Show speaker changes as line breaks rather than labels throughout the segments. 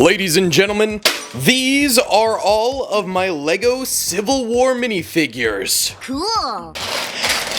Ladies and gentlemen, these are all of my LEGO Civil War minifigures.
Cool.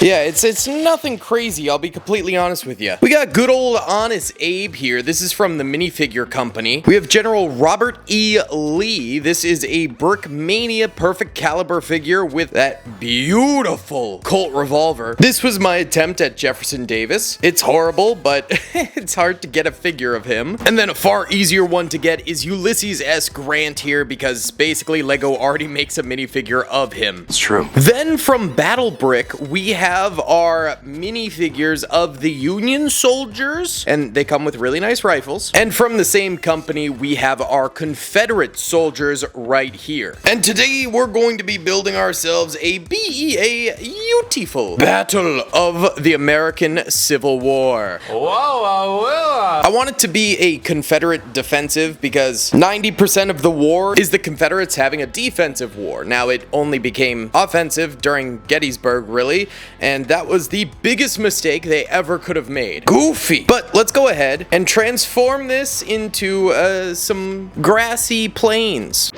Yeah, it's nothing crazy, I'll be completely honest with you. We got good old Honest Abe here. This is from the Minifigure Company. We have General Robert E. Lee. This is a BrickMania perfect caliber figure with that beautiful Colt revolver. This was my attempt at Jefferson Davis. It's horrible, but it's hard to get a figure of him. And then a far easier one to get is Ulysses S. Grant here, because basically LEGO already makes a minifigure of him.
It's true.
Then from Battle Brick, we have our minifigures of the Union soldiers, and they come with really nice rifles. And from the same company, we have our Confederate soldiers right here. And today we're going to be building ourselves a beautiful Battle of the American Civil War. I want it to be a Confederate defensive because 90% of the war is the Confederates having a defensive war. Now, it only became offensive during Gettysburg, really, and that was the biggest mistake they ever could have made. Goofy! But let's go ahead and transform this into some grassy plains.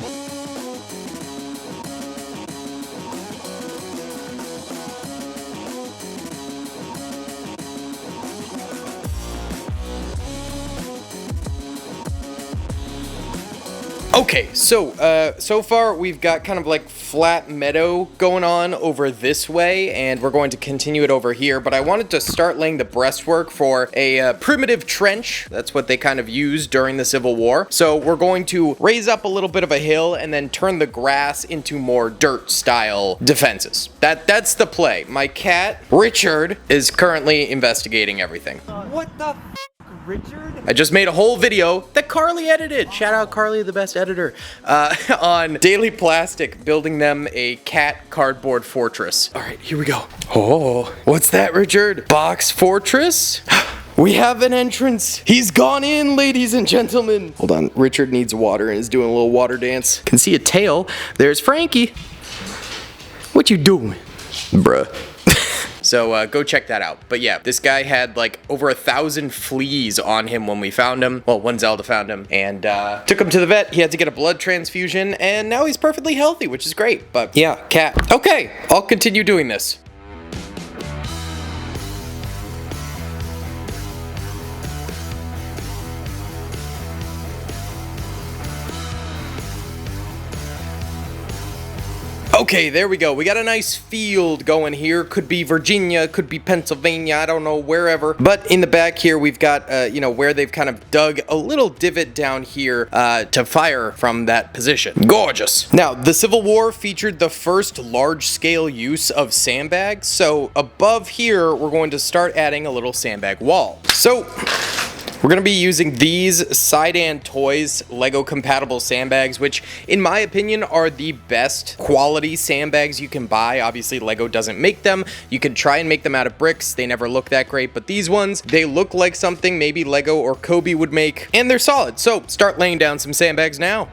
Okay, so far we've got kind of like flat meadow going on over this way, and we're going to continue it over here, but I wanted to start laying the breastwork for a primitive trench. That's what they kind of used during the Civil War. So we're going to raise up a little bit of a hill and then turn the grass into more dirt style defenses. That's the play. My cat, Richard, is currently investigating everything.
What the Richard?
I just made a whole video that Carly edited. Shout out Carly, the best editor. On Daily Plastic, building them a cat cardboard fortress. All right, here we go. Oh, what's that, Richard? Box fortress? We have an entrance. He's gone in, ladies and gentlemen. Hold on, Richard needs water and is doing a little water dance. Can see a tail. There's Frankie. What you doing, bruh? So go check that out. But yeah, this guy had like over 1,000 fleas on him when we found him. Well, when Zelda found him, and took him to the vet. He had to get a blood transfusion, and now he's perfectly healthy, which is great. But yeah, cat. Okay, I'll continue doing this. Okay, there we go. We got a nice field going here. Could be Virginia, could be Pennsylvania, I don't know, wherever. But in the back here, we've got, you know, where they've kind of dug a little divot down here to fire from that position. Gorgeous. Now, the Civil War featured the first large-scale use of sandbags. So above here, we're going to start adding a little sandbag wall. So we're going to be using these Sidan Toys LEGO compatible sandbags, which in my opinion are the best quality sandbags you can buy. Obviously LEGO doesn't make them. You can try and make them out of bricks. They never look that great, but these ones, they look like something maybe LEGO or Kobe would make, and they're solid. So start laying down some sandbags now.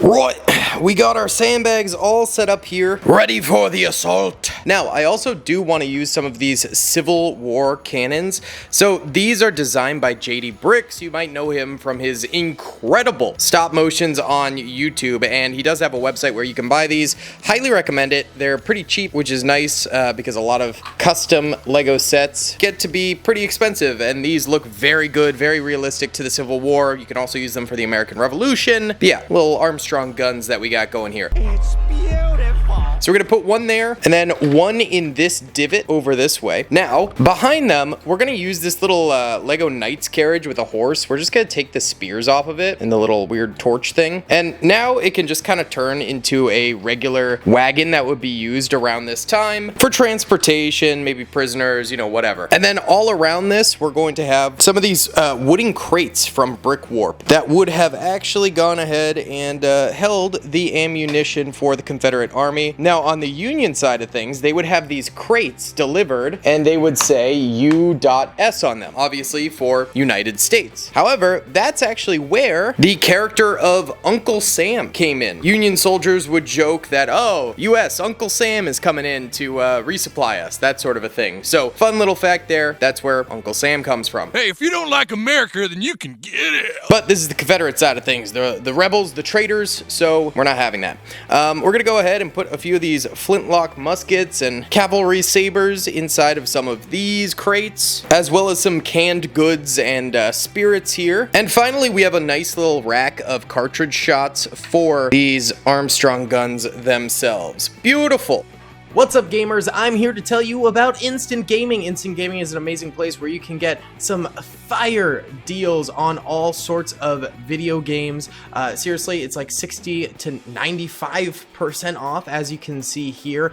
Right, we got our sandbags all set up here, ready for the assault. Now, I also do want to use some of these Civil War cannons. So these are designed by JD Bricks. You might know him from his incredible stop motions on YouTube, and he does have a website where you can buy these. Highly recommend it. They're pretty cheap, which is nice because a lot of custom LEGO sets get to be pretty expensive, and these look very good, very realistic to the Civil War. You can also use them for the American Revolution. But yeah, little Armstrong guns that we got going here.
It's beautiful.
So we're gonna put one there and then one in this divot over this way. Now, behind them, we're gonna use this little LEGO Knights carriage with a horse. We're just gonna take the spears off of it and the little weird torch thing. And now it can just kind of turn into a regular wagon that would be used around this time for transportation, maybe prisoners, you know, whatever. And then all around this, we're going to have some of these wooden crates from Brick Warp that would have actually gone ahead and held the ammunition for the Confederate Army. Now, on the Union side of things, they would have these crates delivered, and they would say U.S on them, obviously for United States. However, that's actually where the character of Uncle Sam came in. Union soldiers would joke that, oh, U.S., Uncle Sam is coming in to resupply us, that sort of a thing. So, fun little fact there, that's where Uncle Sam comes from.
Hey, if you don't like America, then you can get it.
But this is the Confederate side of things, the rebels, the traitors, so we're not having that. We're gonna go ahead and put a few of these flintlock muskets and cavalry sabers inside of some of these crates, as well as some canned goods and spirits here. And finally, we have a nice little rack of cartridge shots for these Armstrong guns themselves. Beautiful. What's up, gamers? I'm here to tell you about Instant Gaming. Instant Gaming is an amazing place where you can get some fire deals on all sorts of video games. Seriously, it's like 60 to 95% off, as you can see here.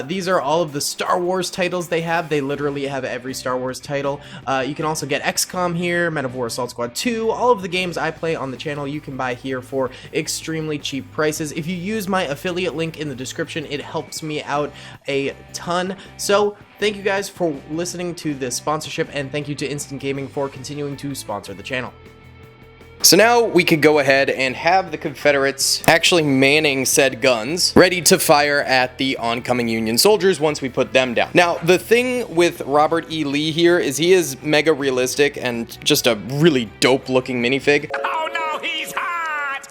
These are all of the Star Wars titles they have. They literally have every Star Wars title. You can also get XCOM here, Men of War Assault Squad 2. All of the games I play on the channel you can buy here for extremely cheap prices. If you use my affiliate link in the description, it helps me out a ton. So thank you guys for listening to this sponsorship, and thank you to Instant Gaming for continuing to sponsor the channel. So now we could go ahead and have the Confederates actually manning said guns, ready to fire at the oncoming Union soldiers once we put them down. Now, the thing with Robert E. Lee here is he is mega realistic and just a really dope looking minifig.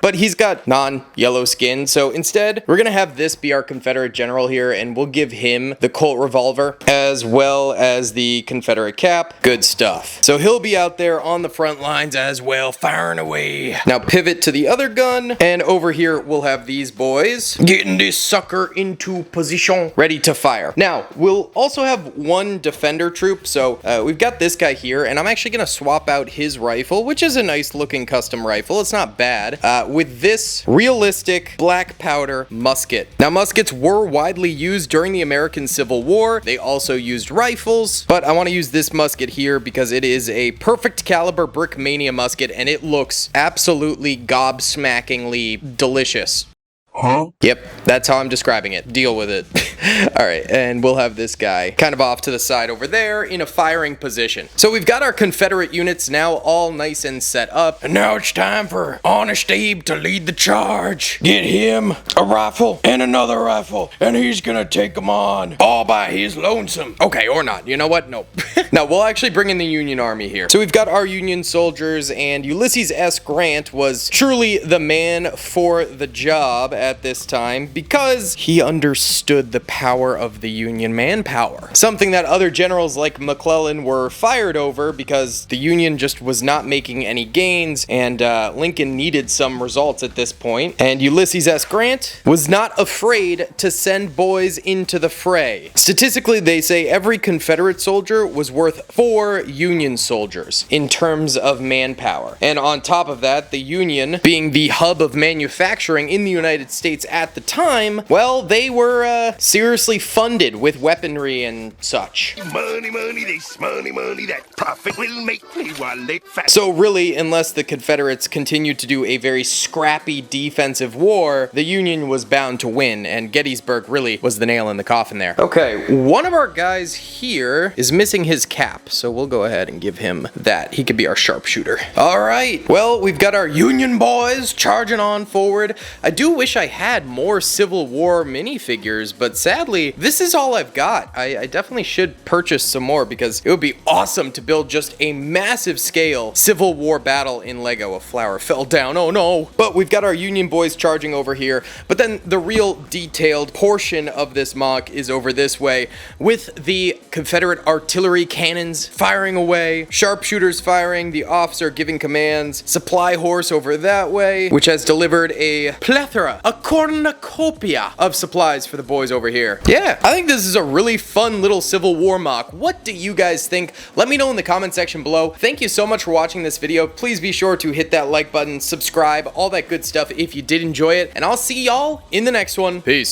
But he's got non-yellow skin, so instead, we're gonna have this be our Confederate general here, and we'll give him the Colt revolver, as well as the Confederate cap. Good stuff. So he'll be out there on the front lines as well, firing away. Now pivot to the other gun, and over here, we'll have these boys getting this sucker into position, ready to fire. Now, we'll also have one defender troop, so we've got this guy here, and I'm actually gonna swap out his rifle, which is a nice looking custom rifle. It's not bad. With this realistic black powder musket. Now, muskets were widely used during the American Civil War. They also used rifles, but I want to use this musket here because it is a perfect caliber BrickMania musket, and it looks absolutely gobsmackingly delicious.
Huh?
Yep, that's how I'm describing it. Deal with it. Alright, and we'll have this guy kind of off to the side over there in a firing position. So we've got our Confederate units now all nice and set up. And now it's time for Honest Abe to lead the charge. Get him a rifle and another rifle, and he's gonna take them on all by his lonesome. Okay, or not. You know what? Nope. Now, we'll actually bring in the Union Army here. So we've got our Union soldiers, and Ulysses S. Grant was truly the man for the job at this time because he understood the power of the Union manpower. Something that other generals like McClellan were fired over because the Union just was not making any gains, and Lincoln needed some results at this point. And Ulysses S. Grant was not afraid to send boys into the fray. Statistically, they say every Confederate soldier was worth 4 Union soldiers in terms of manpower. And on top of that, the Union, being the hub of manufacturing in the United States at the time, well, they were seriously funded with weaponry and such.
Money, money, this money, money, that profit will make me wallet fat.
So really, unless the Confederates continued to do a very scrappy defensive war, the Union was bound to win, and Gettysburg really was the nail in the coffin there. Okay, one of our guys here is missing his cap, so we'll go ahead and give him that. He could be our sharpshooter. All right, well, we've got our Union boys charging on forward. I do wish I had more Civil War minifigures, but sadly, this is all I've got. I definitely should purchase some more because it would be awesome to build just a massive scale Civil War battle in Lego. A flower fell down, oh no. But we've got our Union boys charging over here, but then the real detailed portion of this mock is over this way with the Confederate artillery cannons firing away, sharpshooters firing, the officer giving commands, supply horse over that way, which has delivered a plethora, a cornucopia of supplies for the boys over here. Yeah, I think this is a really fun little Civil War mock. What do you guys think? Let me know in the comment section below. Thank you so much for watching this video. Please be sure to hit that like button, subscribe, all that good stuff if you did enjoy it, and I'll see y'all in the next one. Peace.